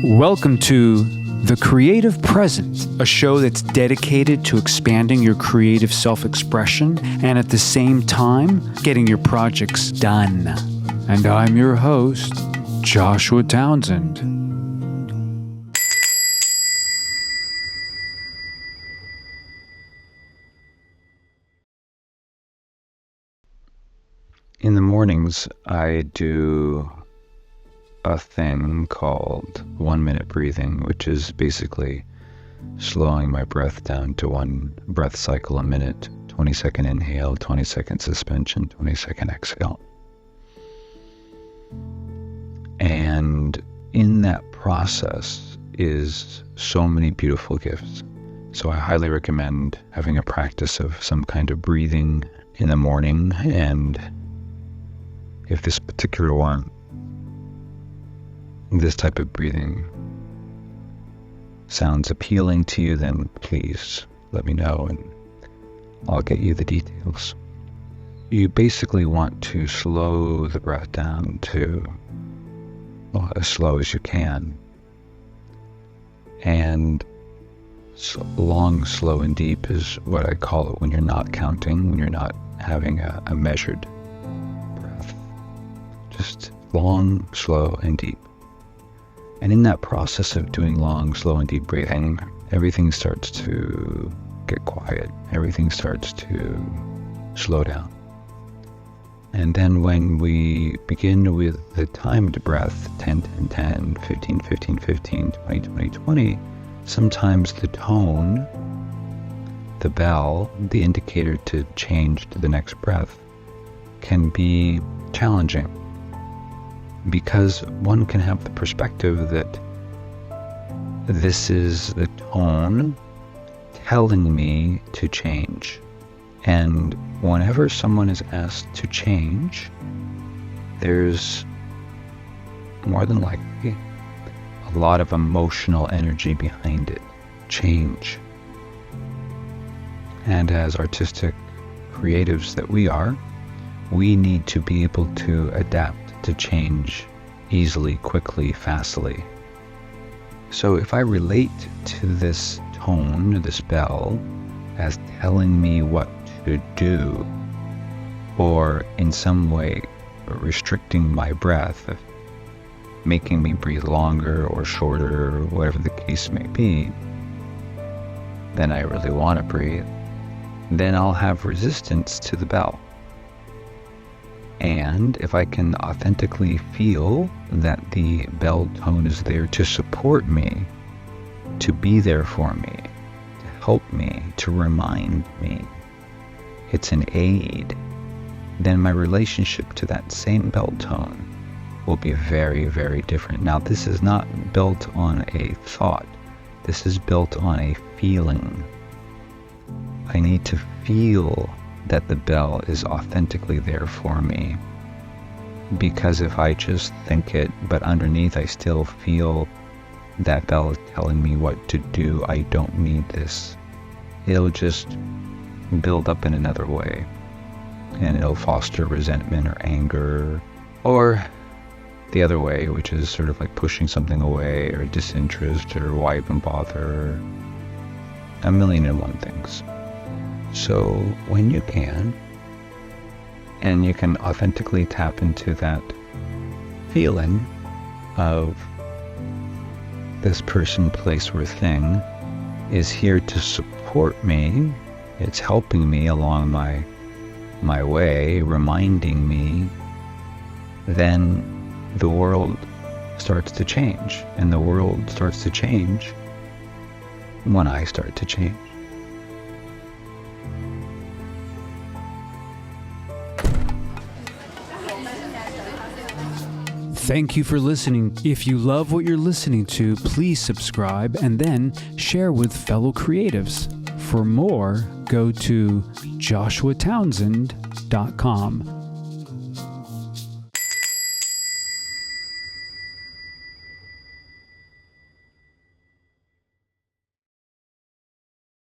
Welcome to The Creative Present, a show that's dedicated to expanding your creative self-expression and at the same time, getting your projects done. And I'm your host, Joshua Townsend. In the mornings, I do a thing called 1 minute breathing, which is basically slowing my breath down to one breath cycle a minute, 20-second inhale, 20-second suspension, 20-second exhale. And in that process is so many beautiful gifts. So I highly recommend having a practice of some kind of breathing in the morning. And if this particular one, this type of breathing sounds appealing to you, then please let me know and I'll get you the details. You basically want to slow the breath down to as slow as you can. And long, slow, and deep is what I call it when you're not counting, when you're not having a measured breath. Just long, slow, and deep. And in that process of doing long, slow, and deep breathing, everything starts to get quiet. Everything starts to slow down. And then when we begin with the timed breath, 10, 10, 10, 15, 15, 15, 20, 20, 20, sometimes the tone, the bell, the indicator to change to the next breath can be challenging. Because one can have the perspective that this is the tone telling me to change. And whenever someone is asked to change, there's more than likely a lot of emotional energy behind it. Change. And as artistic creatives that we are, we need to be able to adapt to change easily, quickly, fastly. So if I relate to this tone, this bell, as telling me what to do, or in some way restricting my breath, making me breathe longer or shorter, or whatever the case may be, than I really want to breathe, then I'll have resistance to the bell. And if I can authentically feel that the bell tone is there to support me, to be there for me, to help me, to remind me, it's an aid, then my relationship to that same bell tone will be very, very different. Now, this is not built on a thought. This is built on a feeling. I need to feel that the bell is authentically there for me. Because if I just think it, but underneath I still feel that bell is telling me what to do, I don't need this. It'll just build up in another way. And it'll foster resentment or anger, or the other way, which is sort of like pushing something away, or disinterest, or why even bother, a million and one things. So when you can, and you can authentically tap into that feeling of this person, place, or thing is here to support me, it's helping me along my way, reminding me, then the world starts to change. And the world starts to change when I start to change. Thank you for listening. If you love what you're listening to, please subscribe and then share with fellow creatives. For more, go to joshuatownsend.com.